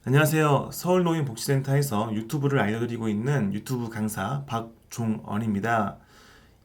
안녕하세요. 서울노인복지센터에서 유튜브를 알려드리고 있는 유튜브 강사 박종언입니다.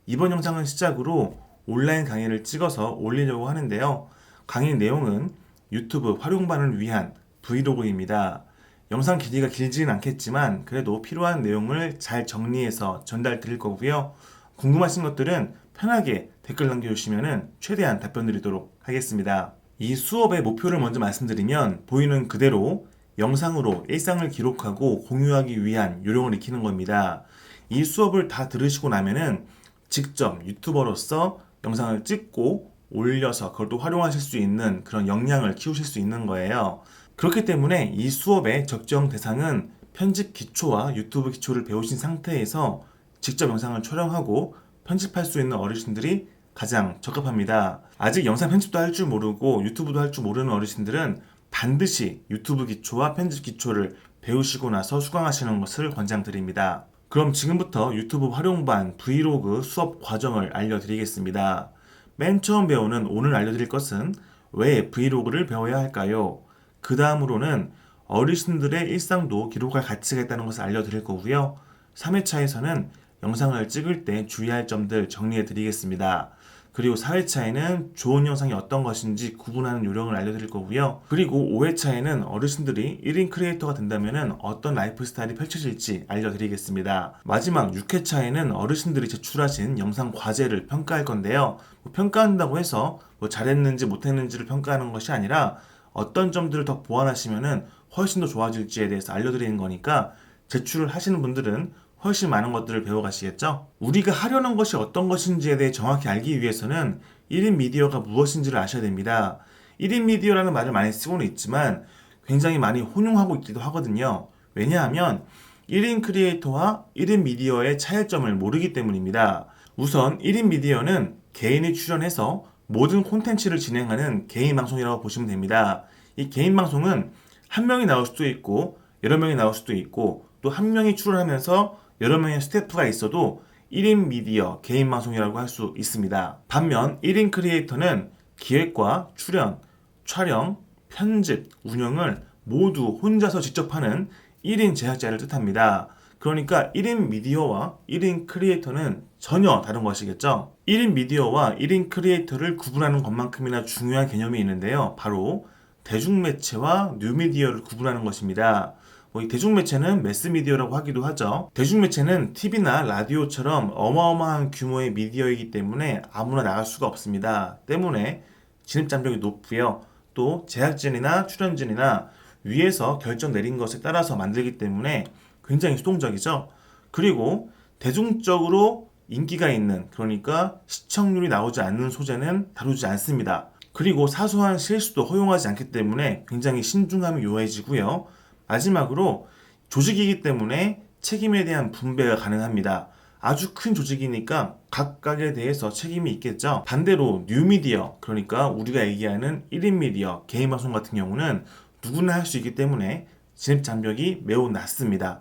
이번 영상은 시작으로 온라인 강의를 찍어서 올리려고 하는데요. 강의 내용은 유튜브 활용반을 위한 브이로그입니다. 영상 길이가 길지는 않겠지만 그래도 필요한 내용을 잘 정리해서 전달 드릴 거고요. 궁금하신 것들은 편하게 댓글 남겨주시면 최대한 답변 드리도록 하겠습니다. 이 수업의 목표를 먼저 말씀드리면 보이는 그대로 영상으로 일상을 기록하고 공유하기 위한 요령을 익히는 겁니다. 이 수업을 다 들으시고 나면은 직접 유튜버로서 영상을 찍고 올려서 그걸 또 활용하실 수 있는 그런 역량을 키우실 수 있는 거예요. 그렇기 때문에 이 수업의 적정 대상은 편집 기초와 유튜브 기초를 배우신 상태에서 직접 영상을 촬영하고 편집할 수 있는 어르신들이 가장 적합합니다. 아직 영상 편집도 할 줄 모르고 유튜브도 할 줄 모르는 어르신들은 반드시 유튜브 기초와 편집 기초를 배우시고 나서 수강하시는 것을 권장드립니다. 그럼 지금부터 유튜브 활용반 브이로그 수업 과정을 알려드리겠습니다. 맨 처음 배우는 오늘 알려드릴 것은 왜 브이로그를 배워야 할까요? 그 다음으로는 어르신들의 일상도 기록할 가치가 있다는 것을 알려드릴 거고요. 3회차에서는 영상을 찍을 때 주의할 점들 정리해 드리겠습니다. 그리고 4회차에는 좋은 영상이 어떤 것인지 구분하는 요령을 알려드릴 거고요. 그리고 5회차에는 어르신들이 1인 크리에이터가 된다면 어떤 라이프 스타일이 펼쳐질지 알려드리겠습니다. 마지막 6회차에는 어르신들이 제출하신 영상 과제를 평가할 건데요. 평가한다고 해서 잘했는지 못했는지를 평가하는 것이 아니라 어떤 점들을 더 보완하시면 훨씬 더 좋아질지에 대해서 알려드리는 거니까 제출을 하시는 분들은 훨씬 많은 것들을 배워가시겠죠? 우리가 하려는 것이 어떤 것인지에 대해 정확히 알기 위해서는 1인 미디어가 무엇인지를 아셔야 됩니다. 1인 미디어라는 말을 많이 쓰고는 있지만 굉장히 많이 혼용하고 있기도 하거든요. 왜냐하면 1인 크리에이터와 1인 미디어의 차이점을 모르기 때문입니다. 우선 1인 미디어는 개인이 출연해서 모든 콘텐츠를 진행하는 개인 방송이라고 보시면 됩니다. 이 개인 방송은 한 명이 나올 수도 있고 여러 명이 나올 수도 있고 또 한 명이 출연하면서 여러 명의 스태프가 있어도 1인 미디어, 개인 방송이라고 할 수 있습니다. 반면 1인 크리에이터는 기획과 출연, 촬영, 편집, 운영을 모두 혼자서 직접 하는 1인 제작자를 뜻합니다. 그러니까 1인 미디어와 1인 크리에이터는 전혀 다른 것이겠죠. 1인 미디어와 1인 크리에이터를 구분하는 것만큼이나 중요한 개념이 있는데요. 바로 대중매체와 뉴미디어를 구분하는 것입니다. 이 대중매체는 매스미디어라고 하기도 하죠. 대중매체는 TV나 라디오처럼 어마어마한 규모의 미디어이기 때문에 아무나 나갈 수가 없습니다. 때문에 진입장벽이 높고요. 또 제작진이나 출연진이나 위에서 결정 내린 것에 따라서 만들기 때문에 굉장히 수동적이죠. 그리고 대중적으로 인기가 있는, 그러니까 시청률이 나오지 않는 소재는 다루지 않습니다. 그리고 사소한 실수도 허용하지 않기 때문에 굉장히 신중함이 요해지고요. 마지막으로 조직이기 때문에 책임에 대한 분배가 가능합니다. 아주 큰 조직이니까 각각에 대해서 책임이 있겠죠. 반대로 뉴미디어, 그러니까 우리가 얘기하는 1인 미디어, 개인 방송 같은 경우는 누구나 할 수 있기 때문에 진입 장벽이 매우 낮습니다.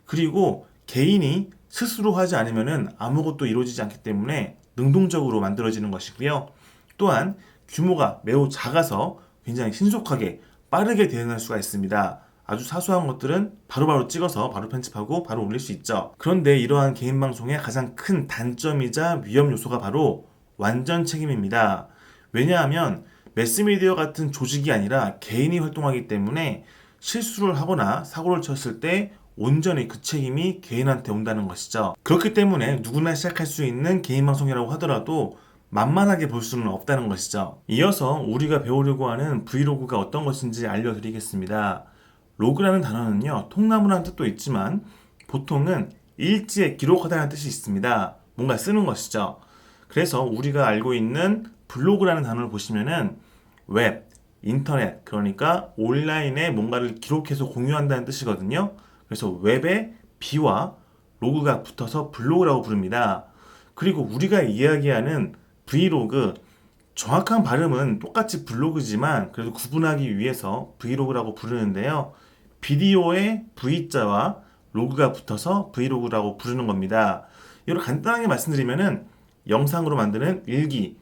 그리고 개인이 스스로 하지 않으면 아무것도 이루어지지 않기 때문에 능동적으로 만들어지는 것이고요. 또한 규모가 매우 작아서 굉장히 신속하게 빠르게 대응할 수가 있습니다. 아주 사소한 것들은 바로바로 찍어서 바로 편집하고 바로 올릴 수 있죠. 그런데 이러한 개인 방송의 가장 큰 단점이자 위험 요소가 바로 완전 책임입니다. 왜냐하면 매스미디어 같은 조직이 아니라 개인이 활동하기 때문에 실수를 하거나 사고를 쳤을 때 온전히 그 책임이 개인한테 온다는 것이죠. 그렇기 때문에 누구나 시작할 수 있는 개인 방송이라고 하더라도 만만하게 볼 수는 없다는 것이죠. 이어서 우리가 배우려고 하는 브이로그가 어떤 것인지 알려드리겠습니다. 로그라는 단어는요, 통나무라는 뜻도 있지만 보통은 일지에 기록하다는 뜻이 있습니다. 뭔가 쓰는 것이죠. 그래서 우리가 알고 있는 블로그라는 단어를 보시면은 웹, 인터넷, 그러니까 온라인에 뭔가를 기록해서 공유한다는 뜻이거든요. 그래서 웹에 B와 로그가 붙어서 블로그라고 부릅니다. 그리고 우리가 이야기하는 브이로그, 정확한 발음은 똑같이 블로그지만 그래도 구분하기 위해서 브이로그라고 부르는데요. 비디오에 V자와 로그가 붙어서 브이로그라고 부르는 겁니다. 이걸 간단하게 말씀드리면은 영상으로 만드는 일기,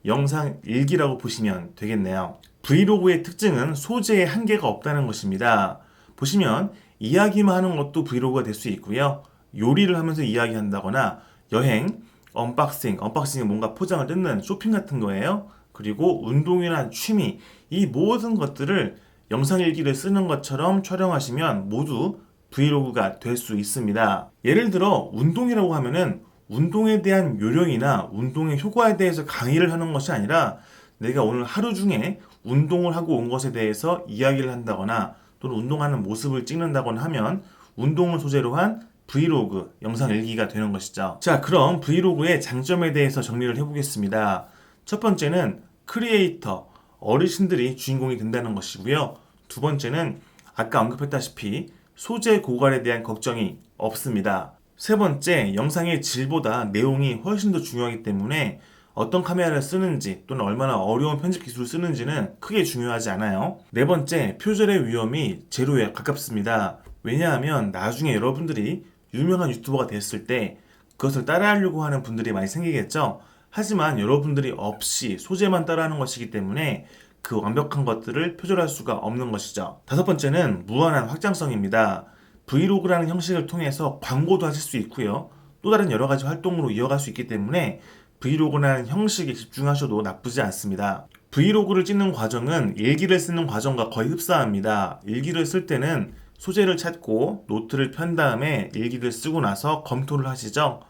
영상 일기라고 보시면 되겠네요. 브이로그의 특징은 소재에 한계가 없다는 것입니다. 보시면 이야기만 하는 것도 브이로그가 될 수 있고요. 요리를 하면서 이야기한다거나 여행, 언박싱은 뭔가 포장을 뜯는 쇼핑 같은 거예요. 그리고 운동이나 취미, 이 모든 것들을 영상 일기를 쓰는 것처럼 촬영하시면 모두 브이로그가 될 수 있습니다. 예를 들어 운동이라고 하면은 운동에 대한 요령이나 운동의 효과에 대해서 강의를 하는 것이 아니라 내가 오늘 하루 중에 운동을 하고 온 것에 대해서 이야기를 한다거나 또는 운동하는 모습을 찍는다거나 하면 운동을 소재로 한 브이로그, 영상 일기가 되는 것이죠. 자, 그럼 브이로그의 장점에 대해서 정리를 해보겠습니다. 첫 번째는 크리에이터, 어르신들이 주인공이 된다는 것이고요. 두 번째는 아까 언급했다시피 소재 고갈에 대한 걱정이 없습니다. 세 번째, 영상의 질보다 내용이 훨씬 더 중요하기 때문에 어떤 카메라를 쓰는지 또는 얼마나 어려운 편집 기술을 쓰는지는 크게 중요하지 않아요. 네 번째, 표절의 위험이 제로에 가깝습니다. 왜냐하면 나중에 여러분들이 유명한 유튜버가 됐을 때 그것을 따라하려고 하는 분들이 많이 생기겠죠. 하지만 여러분들이 없이 소재만 따라하는 것이기 때문에 그 완벽한 것들을 표절할 수가 없는 것이죠. 다섯 번째는 무한한 확장성입니다. 브이로그라는 형식을 통해서 광고도 하실 수 있고요. 또 다른 여러 가지 활동으로 이어갈 수 있기 때문에 브이로그라는 형식에 집중하셔도 나쁘지 않습니다. 브이로그를 찍는 과정은 일기를 쓰는 과정과 거의 흡사합니다. 일기를 쓸 때는 소재를 찾고 노트를 편 다음에 일기를 쓰고 나서 검토를 하시죠.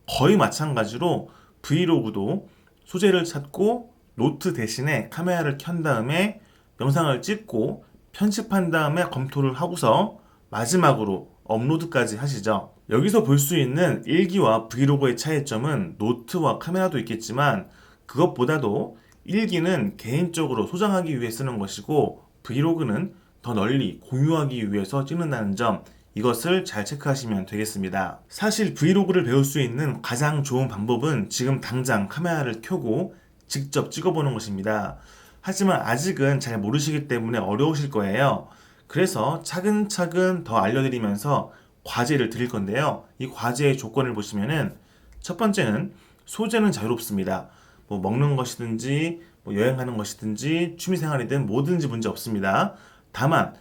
거의 마찬가지로 브이로그도 소재를 찾고 노트 대신에 카메라를 켠 다음에 영상을 찍고 편집한 다음에 검토를 하고서 마지막으로 업로드까지 하시죠. 여기서 볼 수 있는 일기와 브이로그의 차이점은 노트와 카메라도 있겠지만 그것보다도 일기는 개인적으로 소장하기 위해 쓰는 것이고 브이로그는 더 널리 공유하기 위해서 찍는다는 점, 이것을 잘 체크하시면 되겠습니다. 사실 브이로그를 배울 수 있는 가장 좋은 방법은 지금 당장 카메라를 켜고 직접 찍어보는 것입니다. 하지만 아직은 잘 모르시기 때문에 어려우실 거예요. 그래서 차근차근 더 알려드리면서 과제를 드릴 건데요. 이 과제의 조건을 보시면은 첫 번째는 소재는 자유롭습니다. 뭐 먹는 것이든지 여행하는 것이든지 취미생활이든 뭐든지 문제 없습니다. 다만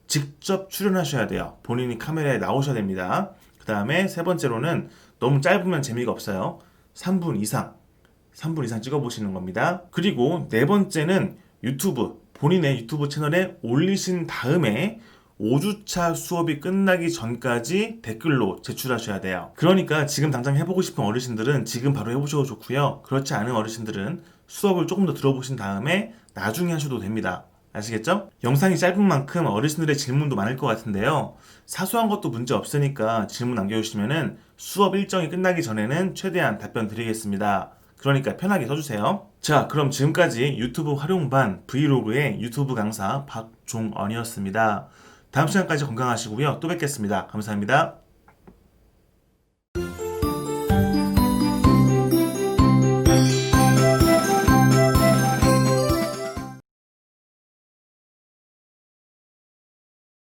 직접 출연하셔야 돼요. 본인이 카메라에 나오셔야 됩니다. 그 다음에 세 번째로는 너무 짧으면 재미가 없어요. 3분 이상 찍어보시는 겁니다. 그리고 네 번째는 본인의 유튜브 채널에 올리신 다음에 5주차 수업이 끝나기 전까지 댓글로 제출하셔야 돼요. 그러니까 지금 당장 해보고 싶은 어르신들은 지금 바로 해보셔도 좋고요. 그렇지 않은 어르신들은 수업을 조금 더 들어보신 다음에 나중에 하셔도 됩니다. 아시겠죠? 영상이 짧은 만큼 어르신들의 질문도 많을 것 같은데요. 사소한 것도 문제 없으니까 질문 남겨주시면은 수업 일정이 끝나기 전에는 최대한 답변 드리겠습니다. 그러니까 편하게 써주세요. 자, 그럼 지금까지 유튜브 활용반 브이로그의 유튜브 강사 박종언이었습니다. 다음 시간까지 건강하시고요. 또 뵙겠습니다. 감사합니다.